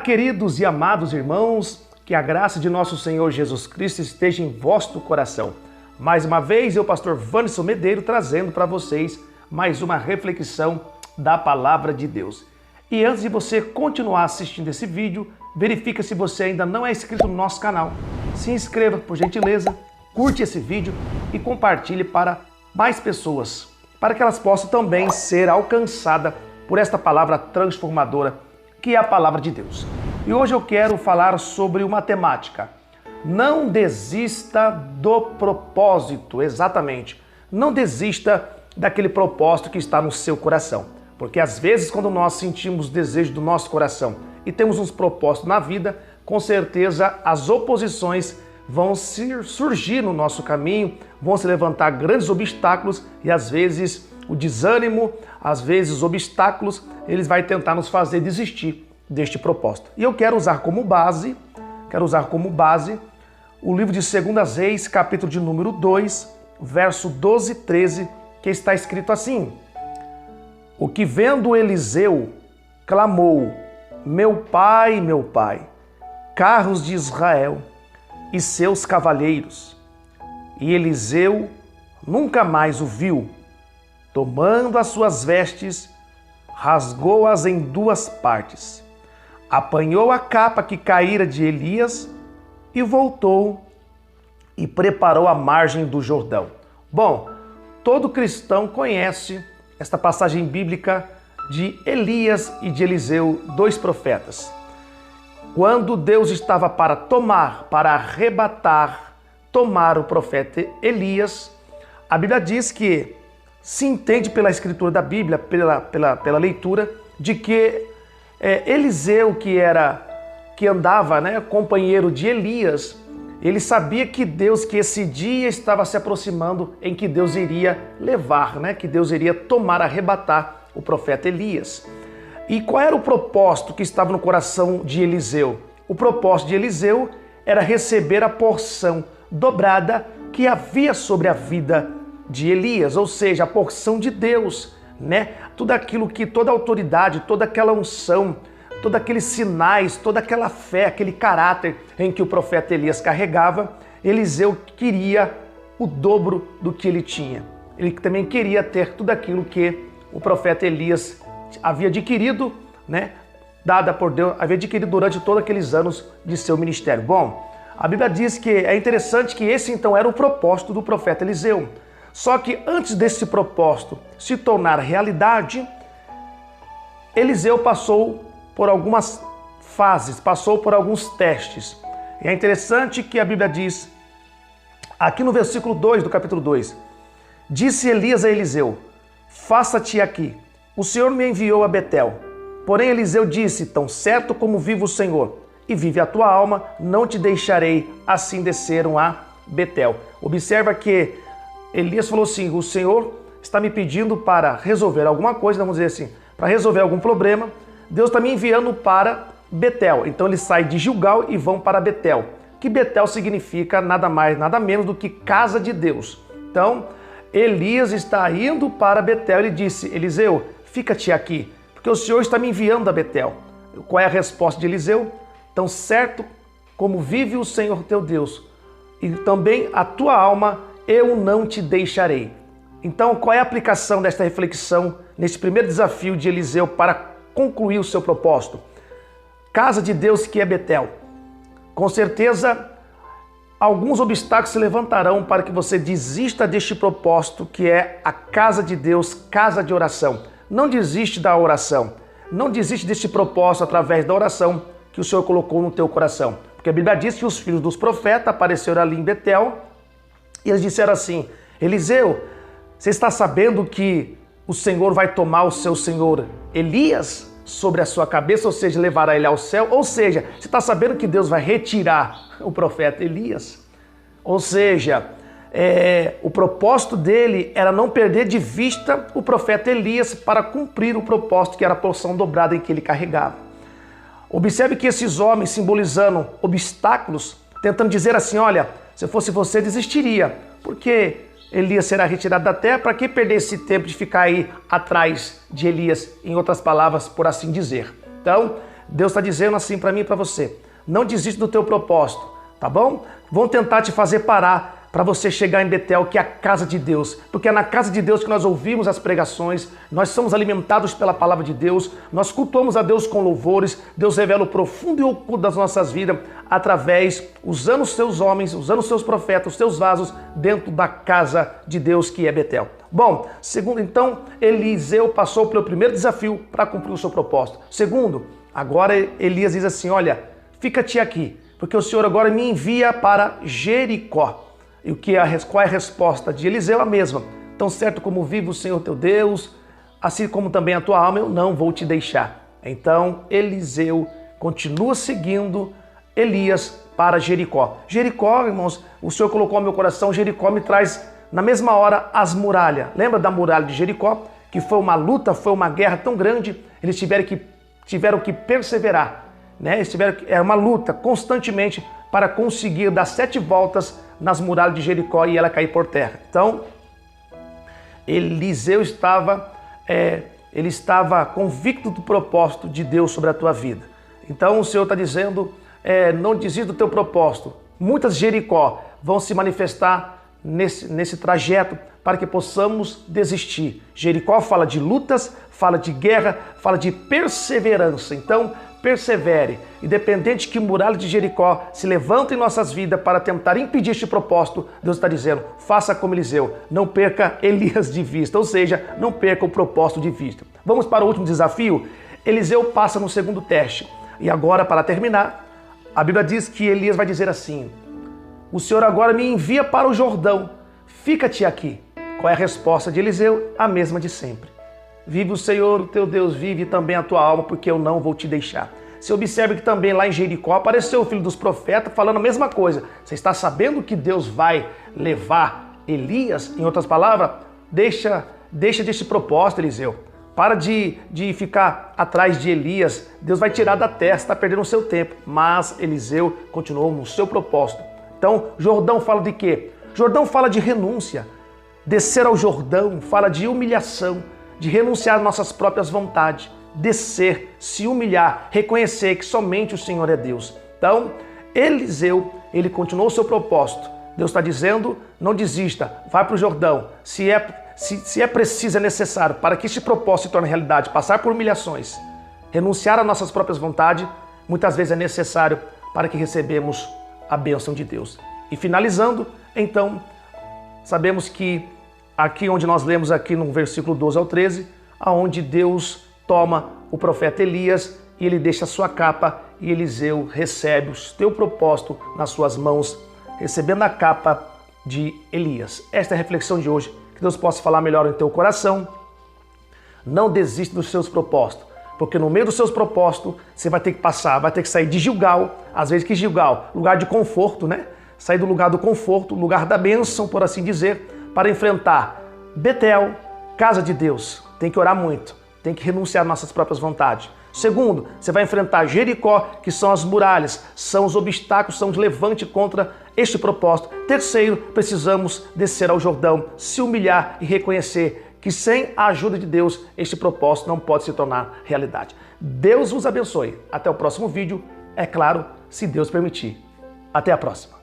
Olá, queridos e amados irmãos, que a graça de nosso Senhor Jesus Cristo esteja em vosso coração. Mais uma vez, eu, pastor Vanderson Medeiro, trazendo para vocês mais uma reflexão da Palavra de Deus. E antes de você continuar assistindo esse vídeo, verifica se você ainda não é inscrito no nosso canal. Se inscreva, por gentileza, curte esse vídeo e compartilhe para mais pessoas, para que elas possam também ser alcançadas por esta palavra transformadora, que é a Palavra de Deus. E hoje eu quero falar sobre uma temática. Não desista do propósito, exatamente. Não desista daquele propósito que está no seu coração. Porque às vezes quando nós sentimos desejo do nosso coração e temos uns propósitos na vida, com certeza as oposições vão surgir no nosso caminho, vão se levantar grandes obstáculos e às vezes o desânimo, às vezes os obstáculos, eles vão tentar nos fazer desistir deste propósito. E eu quero usar como base o livro de 2 Reis, capítulo de número 2, verso 12 e 13, que está escrito assim: O que vendo Eliseu, clamou, meu pai, carros de Israel e seus cavaleiros. E Eliseu nunca mais o viu. Tomando as suas vestes, rasgou-as em duas partes. Apanhou a capa que caíra de Elias e voltou e preparou a margem do Jordão. Bom, todo cristão conhece esta passagem bíblica de Elias e de Eliseu, dois profetas. Quando Deus estava para tomar o profeta Elias, a Bíblia diz que se entende pela escritura da Bíblia, pela leitura, de que Eliseu, que andava, companheiro de Elias, ele sabia que esse dia estava se aproximando em que Deus iria levar, que Deus iria arrebatar o profeta Elias. E qual era o propósito que estava no coração de Eliseu? O propósito de Eliseu era receber a porção dobrada que havia sobre a vida de Elias, ou seja, a porção de Deus, Tudo aquilo que, toda a autoridade, toda aquela unção, todos aqueles sinais, toda aquela fé, aquele caráter em que o profeta Elias carregava, Eliseu queria o dobro do que ele tinha. Ele também queria ter tudo aquilo que o profeta Elias havia adquirido, dada por Deus, havia adquirido durante todos aqueles anos de seu ministério. Bom, a Bíblia diz que é interessante que esse então era o propósito do profeta Eliseu. Só que antes desse propósito se tornar realidade, Eliseu passou por algumas fases, passou por alguns testes. E é interessante que a Bíblia diz, aqui no versículo 2 do capítulo 2, disse Elias a Eliseu, faça-te aqui, o Senhor me enviou a Betel. Porém Eliseu disse, tão certo como vive o Senhor, e vive a tua alma, não te deixarei. Assim desceram a Betel. Observa que Elias falou assim, o Senhor está me pedindo para resolver alguma coisa, vamos dizer assim, para resolver algum problema, Deus está me enviando para Betel. Então ele sai de Gilgal e vão para Betel, que Betel significa nada mais, nada menos do que casa de Deus. Então Elias está indo para Betel, ele disse, Eliseu, fica-te aqui, porque o Senhor está me enviando a Betel. Qual é a resposta de Eliseu? Tão certo como vive o Senhor teu Deus, e também a tua alma, eu não te deixarei. Então, qual é a aplicação desta reflexão nesse primeiro desafio de Eliseu para concluir o seu propósito? Casa de Deus que é Betel. Com certeza, alguns obstáculos se levantarão para que você desista deste propósito que é a casa de Deus, casa de oração. Não desiste da oração. Não desiste deste propósito através da oração que o Senhor colocou no teu coração. Porque a Bíblia diz que os filhos dos profetas apareceram ali em Betel e eles disseram assim, Eliseu, você está sabendo que o Senhor vai tomar o seu senhor Elias sobre a sua cabeça, ou seja, levará ele ao céu? Ou seja, você está sabendo que Deus vai retirar o profeta Elias? Ou seja, o propósito dele era não perder de vista o profeta Elias para cumprir o propósito que era a porção dobrada em que ele carregava. Observe que esses homens simbolizando obstáculos, tentando dizer assim, olha, se fosse você desistiria, porque Elias será retirado da terra, para que perder esse tempo de ficar aí atrás de Elias, em outras palavras, por assim dizer. Então, Deus está dizendo assim para mim e para você: não desiste do teu propósito, tá bom? Vão tentar te fazer parar para você chegar em Betel, que é a casa de Deus, porque é na casa de Deus que nós ouvimos as pregações, nós somos alimentados pela palavra de Deus, nós cultuamos a Deus com louvores, Deus revela o profundo e oculto das nossas vidas através, usando os seus homens, usando os seus profetas, os seus vasos dentro da casa de Deus, que é Betel. Bom, segundo, então, Eliseu passou pelo primeiro desafio para cumprir o seu propósito. Segundo, agora Elias diz assim: olha, fica-te aqui, porque o Senhor agora me envia para Jericó. E qual é a resposta de Eliseu? A mesma. Tão certo como vive o Senhor teu Deus, assim como também a tua alma, eu não vou te deixar. Então Eliseu continua seguindo Elias para Jericó. Jericó, irmãos, o Senhor colocou no meu coração, Jericó me traz na mesma hora as muralhas. Lembra da muralha de Jericó? Que foi uma luta, foi uma guerra tão grande, eles tiveram que perseverar. Né? Era uma luta constantemente para conseguir dar 7 voltas nas muralhas de Jericó e ela cair por terra. Então, Eliseu estava convicto do propósito de Deus sobre a tua vida. Então, o Senhor está dizendo, não desista do teu propósito. Muitas Jericó vão se manifestar nesse trajeto para que possamos desistir. Jericó fala de lutas, fala de guerra, fala de perseverança. Então, persevere, independente que muralha de Jericó se levanta em nossas vidas para tentar impedir este propósito, Deus está dizendo, faça como Eliseu, não perca Elias de vista, ou seja, não perca o propósito de vista. Vamos para o último desafio. Eliseu passa no segundo teste. E agora, para terminar, a Bíblia diz que Elias vai dizer assim: o Senhor agora me envia para o Jordão, fica-te aqui. Qual é a resposta de Eliseu? A mesma de sempre. Vive o Senhor, o teu Deus, vive também a tua alma, porque eu não vou te deixar. Você observa que também lá em Jericó apareceu o filho dos profetas falando a mesma coisa. Você está sabendo que Deus vai levar Elias? Em outras palavras, deixa desse propósito, Eliseu. Para de ficar atrás de Elias. Deus vai tirar da terra, você está perdendo o seu tempo. Mas Eliseu continuou no seu propósito. Então, Jordão fala de quê? Jordão fala de renúncia. Descer ao Jordão fala de humilhação, de renunciar às nossas próprias vontades, descer, se humilhar, reconhecer que somente o Senhor é Deus. Então, Eliseu, ele continuou o seu propósito. Deus está dizendo, não desista, vai para o Jordão. Se é preciso, é necessário, para que este propósito se torne realidade, passar por humilhações, renunciar às nossas próprias vontades, muitas vezes é necessário para que recebamos a bênção de Deus. E finalizando, então, sabemos que aqui onde nós lemos aqui no versículo 12 ao 13, aonde Deus toma o profeta Elias e ele deixa a sua capa e Eliseu recebe o teu propósito nas suas mãos, recebendo a capa de Elias. Esta é a reflexão de hoje, que Deus possa falar melhor em teu coração. Não desista dos seus propósitos, porque no meio dos seus propósitos você vai ter que passar, vai ter que sair de Gilgal, às vezes que Gilgal, lugar de conforto, né? Sair do lugar do conforto, lugar da bênção, por assim dizer, para enfrentar Betel, casa de Deus. Tem que orar muito, tem que renunciar às nossas próprias vontades. Segundo, você vai enfrentar Jericó, que são as muralhas, são os obstáculos, são os levantes contra este propósito. Terceiro, precisamos descer ao Jordão, se humilhar e reconhecer que sem a ajuda de Deus, este propósito não pode se tornar realidade. Deus vos abençoe. Até o próximo vídeo, é claro, se Deus permitir. Até a próxima.